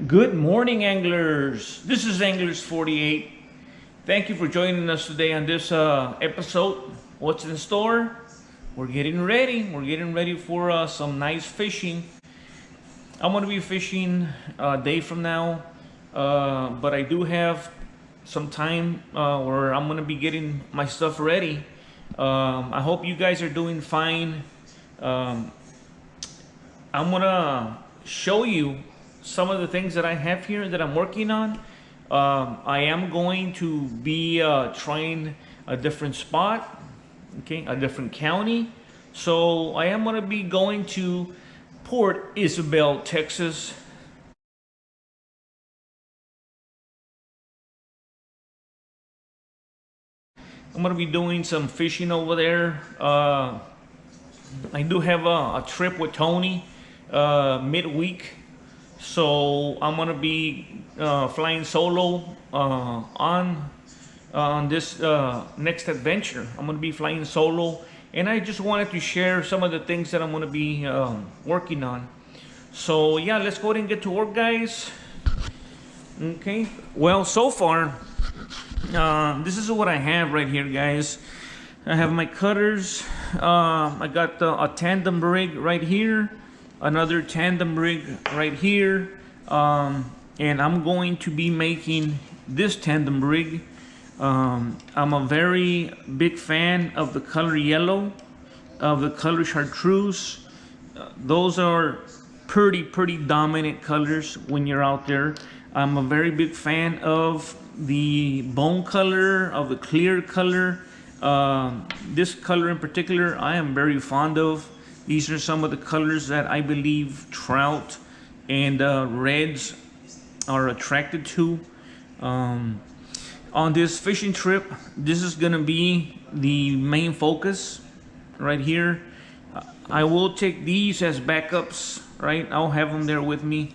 Good morning, anglers. This is Anglers 48. Thank you for joining us today on this episode. What's in store? We're getting ready. We're getting ready for some nice fishing. I'm going to be fishing a day from now, but I do have some time where I'm going to be getting my stuff ready. I hope you guys are doing fine. I'm going to show you some of the things that I have here that I'm working on. I am going to be trying a different spot, okay, a different county. So I am going to be going to Port Isabel, Texas. I'm going to be doing some fishing over there. I do have a trip with Tony midweek. So I'm gonna be flying solo on this next adventure. I'm gonna be flying solo, and I just wanted to share some of the things that I'm gonna be working on. So yeah, let's go ahead and get to work, guys. Okay. Well, so far, this is what I have right here, guys. I have my cutters. I got a tandem rig right here. Another tandem rig right here, and I'm going to be making this tandem rig. I'm a very big fan of the color yellow, of the color chartreuse. Those are pretty dominant colors when you're out there. I'm a very big fan of the bone color, of the clear color. This color in particular I am very fond of. These are some of the colors that I believe trout and reds are attracted to. On this fishing trip, this is going to be the main focus right here. I will take these as backups, right? I'll have them there with me.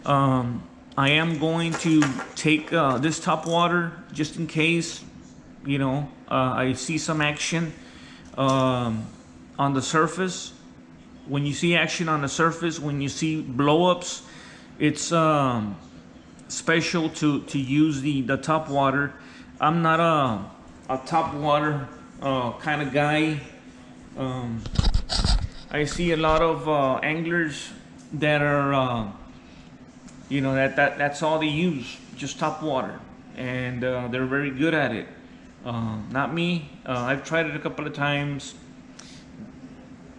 I am going to take this top water just in case, you know, I see some action. On the surface. When you see action on the surface, when you see blow-ups, it's special to use the top water. I'm not a top water kind of guy. I see a lot of anglers that are you know, that's all they use, just top water, and they're very good at it. Not me. I've tried it a couple of times.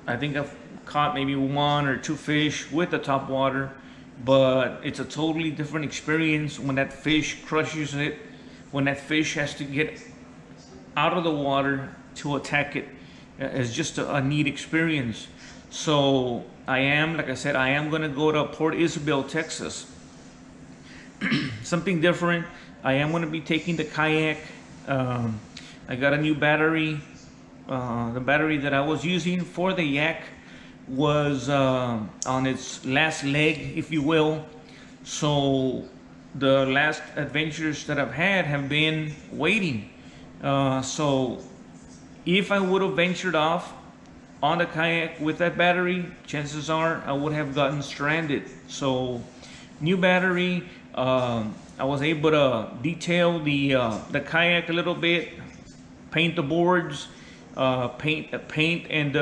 I think I've caught maybe 1 or 2 fish with the top water, but it's a totally different experience when that fish crushes it, when that fish has to get out of the water to attack it. It's just a neat experience. So I am, like I said, I am gonna go to Port Isabel, Texas. Something different. I am gonna be taking the kayak. I got a new battery. The battery that I was using for the yak was on its last leg, if you will. So the last adventures that I've had have been waiting. So if I would have ventured off on the kayak with that battery, chances are I would have gotten stranded. So new battery. I was able to detail the kayak a little bit, paint the boards. Paint and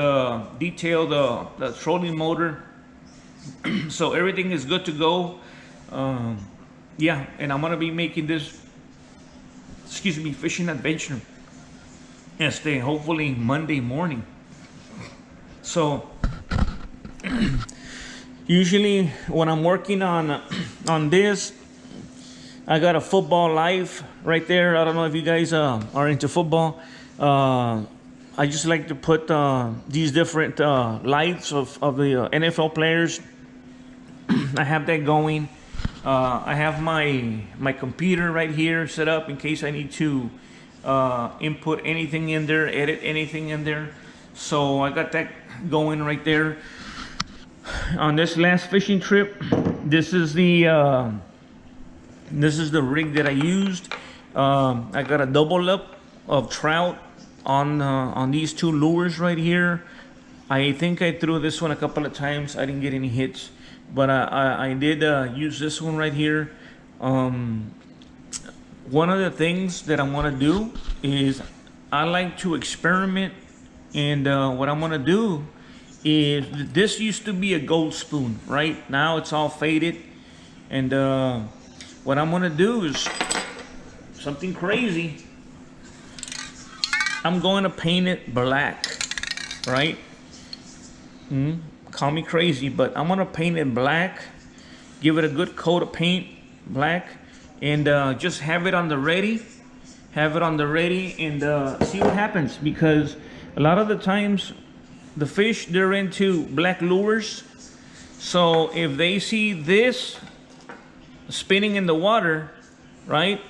detail the trolling motor. So everything is good to go. Yeah, and I'm gonna be making this, fishing adventure yesterday, hopefully Monday morning. So usually when I'm working on this, I got a football live right there. I don't know if you guys are into football. I just like to put these different lights of the NFL players. I have that going. I have my computer right here set up in case I need to input anything in there, edit anything in there. So I got that going right there. On this last fishing trip, this is the rig that I used. I got a double up of trout on these 2 lures right here. I think I threw this one a couple of times. I didn't get any hits, but I did use this one right here. One of the things that I'm gonna do is I like to experiment, and what I'm gonna do is, this used to be a gold spoon, right? Now it's all faded, and what I'm gonna do is something crazy. I'm going to paint it black, right? Call me crazy, but I'm gonna paint it black, give it a good coat of paint, black, and just have it on the ready, and see what happens. Because a lot of the times the fish, they're into black lures, so if they see this spinning in the water, right,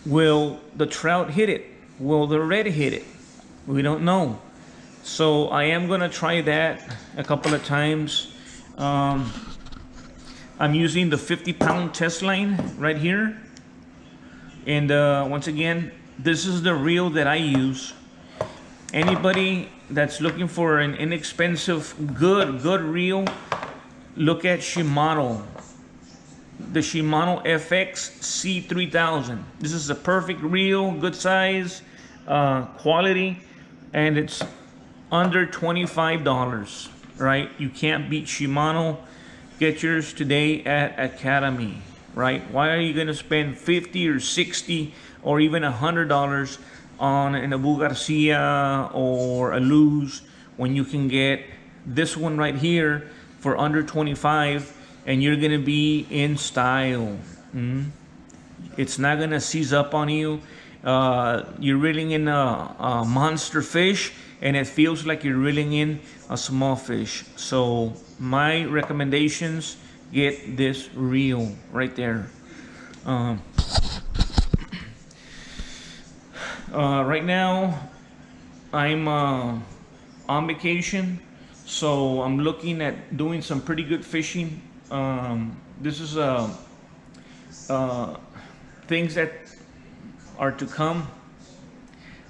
will the trout hit it? Will the red hit it? We don't know. So I am gonna try that a couple of times. I'm using the 50-pound test line right here, and once again, this is the reel that I use. Anybody that's looking for an inexpensive, good reel, look at Shimano. The Shimano FX C3000. This is a perfect reel, good size, quality, and it's under $25, right? You can't beat Shimano. Get yours today at Academy, right? Why are you gonna spend 50 or 60 or even $100 on an Abu Garcia or a Luz when you can get this one right here for under 25, and you're gonna be in style. It's not gonna seize up on you. You're reeling in a monster fish, and it feels like you're reeling in a small fish. So my recommendations, get this reel right there. Right now I'm on vacation, so I'm looking at doing some pretty good fishing. This is things that are to come.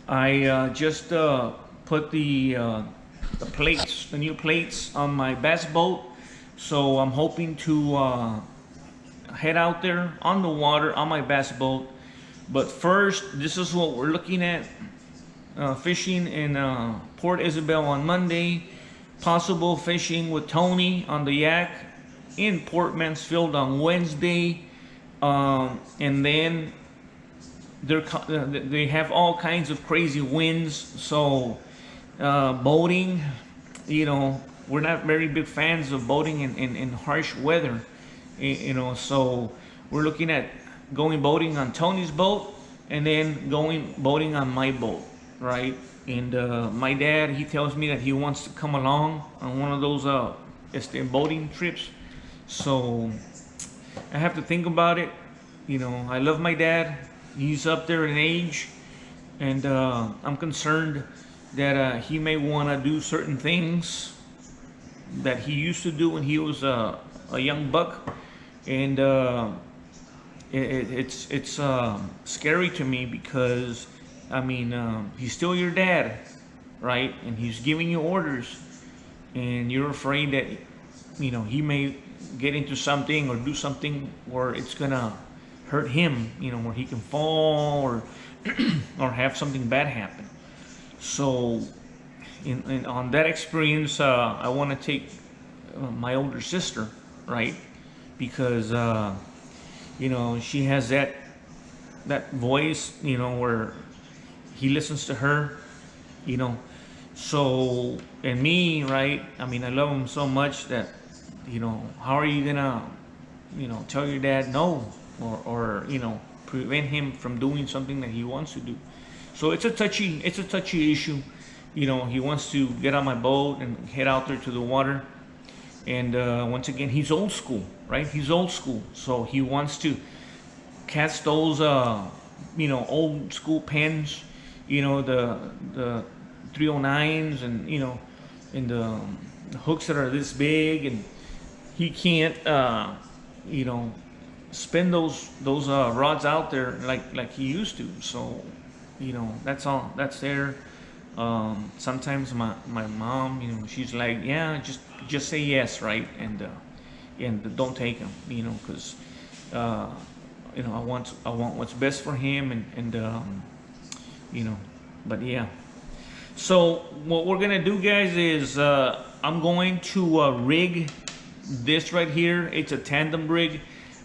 I just put the plates, the new plates on my bass boat, so I'm hoping to head out there on the water on my bass boat. But first, this is what we're looking at. Fishing in Port Isabel on Monday, possible fishing with Tony on the Yak in Port Mansfield on Wednesday, and then they have all kinds of crazy winds. So boating, you know, we're not very big fans of boating in harsh weather, you know, so we're looking at going boating on Tony's boat and then going boating on my boat, right? And my dad, he tells me that he wants to come along on one of those boating trips. So I have to think about it. You know, I love my dad. He's up there in age, and I'm concerned that he may want to do certain things that he used to do when he was a young buck, and it's scary to me, because I mean, he's still your dad, right? And he's giving you orders, and you're afraid that, you know, he may get into something or do something where it's gonna hurt him, you know, where he can fall or or have something bad happen. So on that experience, I want to take my older sister, right? Because you know, she has that voice, you know, where he listens to her, you know. So, and me, right? I mean, I love him so much that, you know, how are you gonna, you know, tell your dad no, or you know, prevent him from doing something that he wants to do? So it's a touchy issue. You know, he wants to get on my boat and head out there to the water. And once again, he's old school, right? He's old school, so he wants to catch those, you know, old school pens, you know, the 309s, and you know, and the hooks that are this big, and he can't, you know, spin those rods out there like he used to. So, you know, that's all. That's there. Sometimes my mom, you know, she's like, yeah, just say yes, right? And don't take him, you know, because you know, I want what's best for him, and you know, but yeah. So what we're gonna do, guys, is I'm going to rig this right here. It's a tandem rig.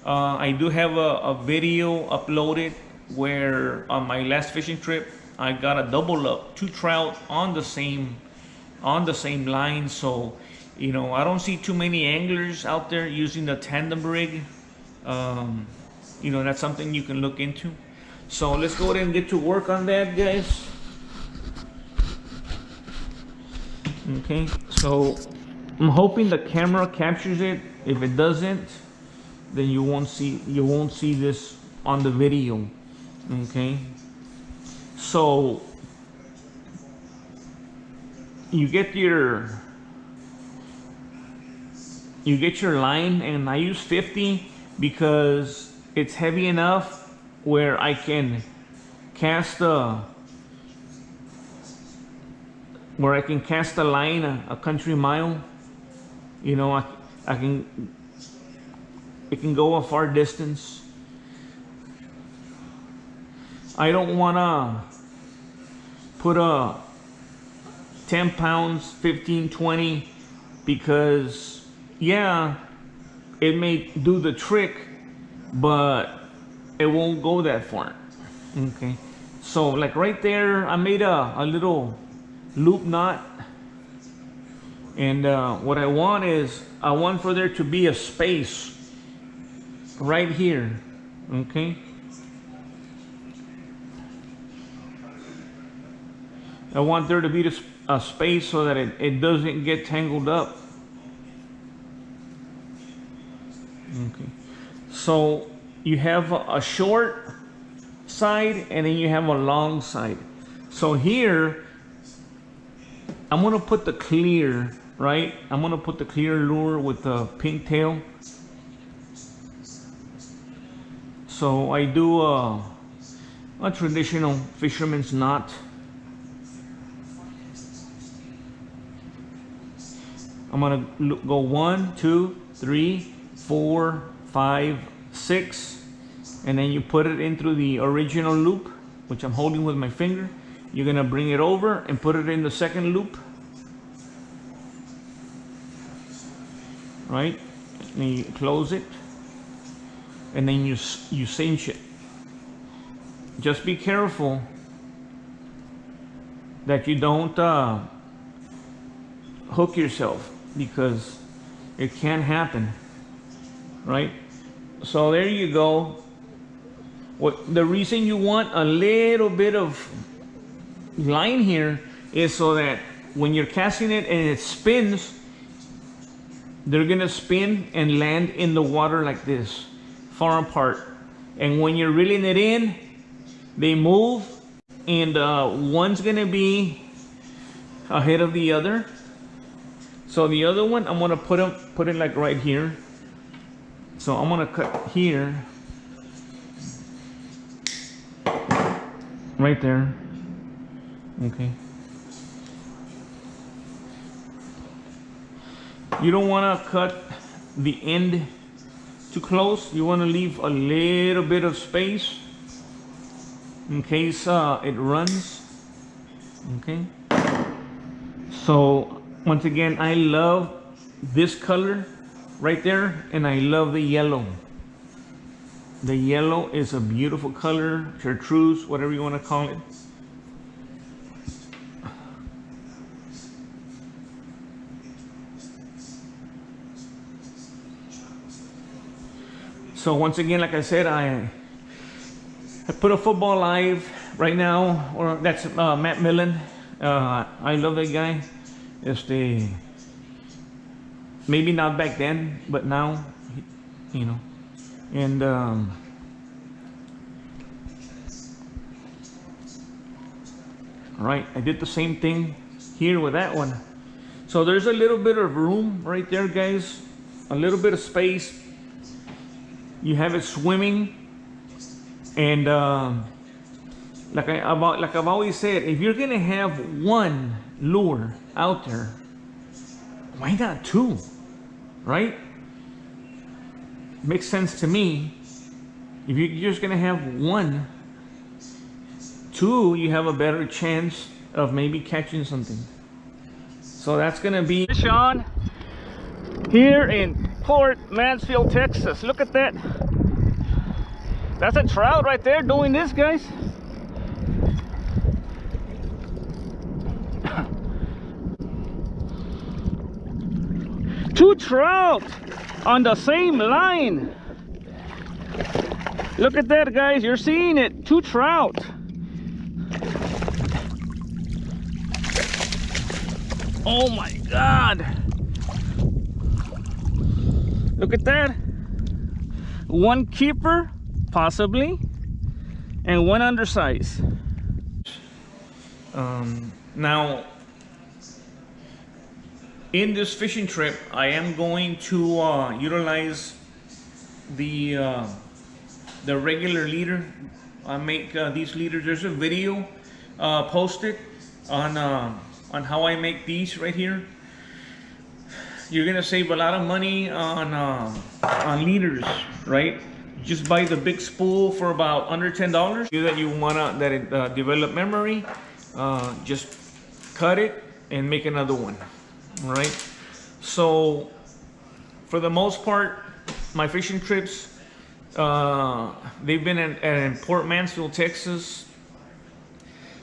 I do have a video uploaded where on my last fishing trip I got a double up, 2 trout on the same line. So you know, I don't see too many anglers out there using the tandem rig. You know, that's something you can look into. So let's go ahead and get to work on that, guys. Okay, so I'm hoping the camera captures it. If it doesn't, then you won't see this on the video. Okay, so you get your line, and I use 50 because it's heavy enough where I can cast a line a country mile. You know, it can go a far distance. I don't wanna put a 10 pounds, 15, 20, because yeah, it may do the trick, but it won't go that far. Okay, so like right there, I made a little loop knot, and what I want is for there to be a space right here. Okay, I want there to be a space so that it doesn't get tangled up. Okay, so you have a short side and then you have a long side. So here I'm gonna put the clear, right? I'm gonna put the clear lure with the pink tail. So I do a traditional fisherman's knot. I'm gonna go 1, 2, 3, 4, 5, 6, and then you put it into the original loop, which I'm holding with my finger. You're gonna bring it over and put it in the second loop, right? And you close it, and then you cinch it. Just be careful that you don't hook yourself, because it can happen, right? So there you go. The reason you want a little bit of line here is so that when you're casting it and it spins, they're gonna spin and land in the water like this, far apart. And when you're reeling it in, they move, and one's gonna be ahead of the other. So the other one, I'm gonna put it like right here. So I'm gonna cut here, right there. Okay. You don't wanna cut the end too close. You wanna leave a little bit of space in case it runs. Okay. So once again, I love this color right there, and I love the yellow. The yellow is a beautiful color, chartreuse, whatever you want to call it. So once again, like I said, I put a football live right now, or that's Matt Millen. I love that guy. Maybe not back then, but now, you know. And right, I did the same thing here with that one. So there's a little bit of room right there, guys, a little bit of space. You have it swimming, and like I've always said, if you're gonna have one lure out there, why not two, right? Makes sense to me. If you're just gonna have one, two, you have a better chance of maybe catching something. So that's gonna be Sean here in Port Mansfield, Texas. Look at that. That's a trout right there doing this, guys. Two trout on the same line. Look at that, guys. You're seeing it. Two trout. Oh my God. Look at that. One keeper, possibly, and one undersize. Now, in this fishing trip, I am going to utilize the regular leader. I make these leaders. There's a video posted on how I make these right here. You're gonna save a lot of money on leaders, right? Just buy the big spool for about under $10. You that you wanna that it develop memory, just cut it and make another one. All right. So for the most part, my fishing trips, they've been in Port Mansfield, Texas.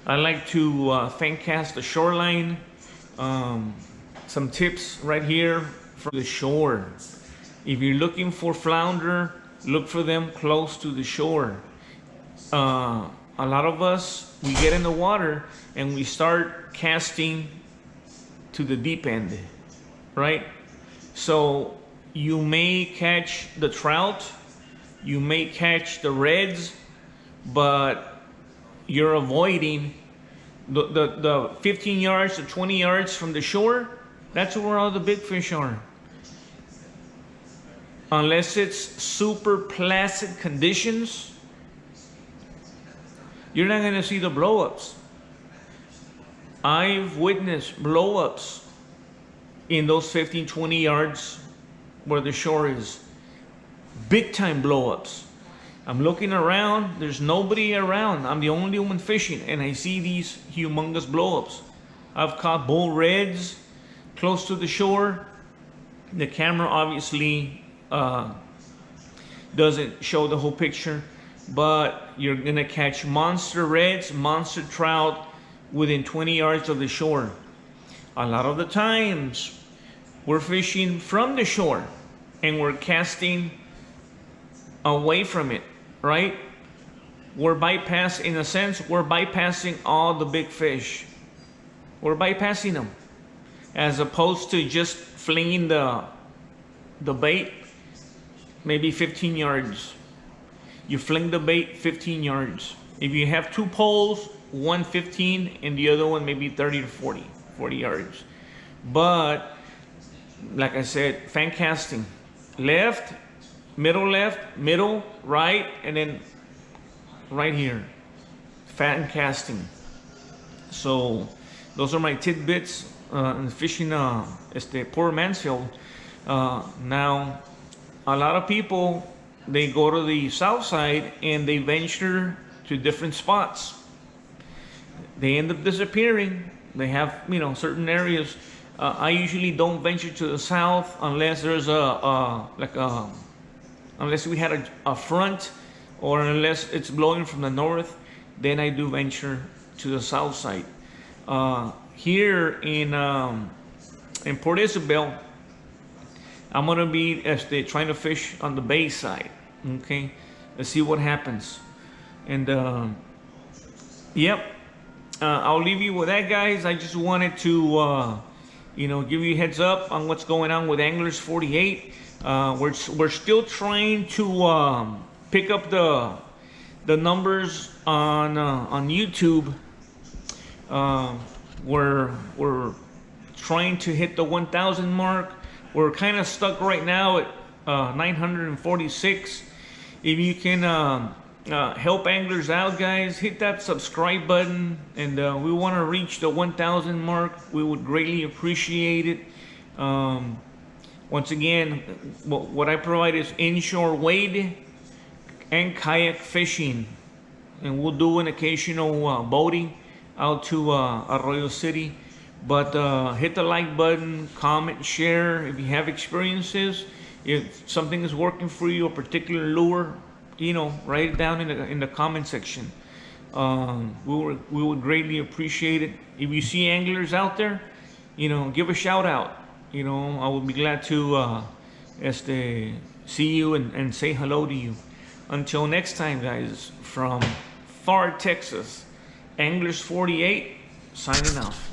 I like to fan cast the shoreline. Some tips right here from the shore. If you're looking for flounder, look for them close to the shore. A lot of us, we get in the water and we start casting to the deep end, right? So you may catch the trout, you may catch the reds, but you're avoiding the 15 yards to 20 yards from the shore. That's where all the big fish are. Unless it's super placid conditions, you're not gonna see the blow-ups. I've witnessed blow-ups in those 15, 20 yards where the shore is. Big time blow-ups. I'm looking around, there's nobody around. I'm the only one fishing and I see these humongous blow-ups. I've caught bull reds close to the shore. The camera obviously doesn't show the whole picture, but you're gonna catch monster reds, monster trout within 20 yards of the shore. A lot of the times we're fishing from the shore and we're casting away from it, right? We're bypassing, in a sense, we're bypassing all the big fish. We're bypassing them as opposed to just flinging the bait maybe 15 yards. You fling the bait 15 yards. If you have two poles, one 15 and the other one maybe 30 to 40 yards. But like I said, fan casting, left, middle, right, and then right here, fan casting. So those are my tidbits in fishing Port Mansfield. Now, a lot of people, they go to the south side and they venture to different spots. They end up disappearing. They have, you know, certain areas. I usually don't venture to the south unless there's unless we had a front, or unless it's blowing from the north, then I do venture to the south side. Here in Port Isabel, I'm gonna be trying to fish on the bay side. Okay, let's see what happens. And yep, I'll leave you with that, guys. I just wanted to you know, give you a heads up on what's going on with Anglers 48. We're still trying to pick up the numbers on YouTube. We're trying to hit the 1,000 mark. We're kind of stuck right now at 946. If you can help anglers out, guys, hit that subscribe button, and we want to reach the 1,000 mark. We would greatly appreciate it. Once again, what I provide is inshore wade and kayak fishing, and we'll do an occasional boating out to Arroyo City. But hit the like button, comment, share if you have experiences. If something is working for you, a particular lure, you know, write it down in the comment section. We would greatly appreciate it. If you see anglers out there, you know, give a shout out. You know, I would be glad to see you and say hello to you. Until next time, guys, from far Texas, Anglers 48 signing off.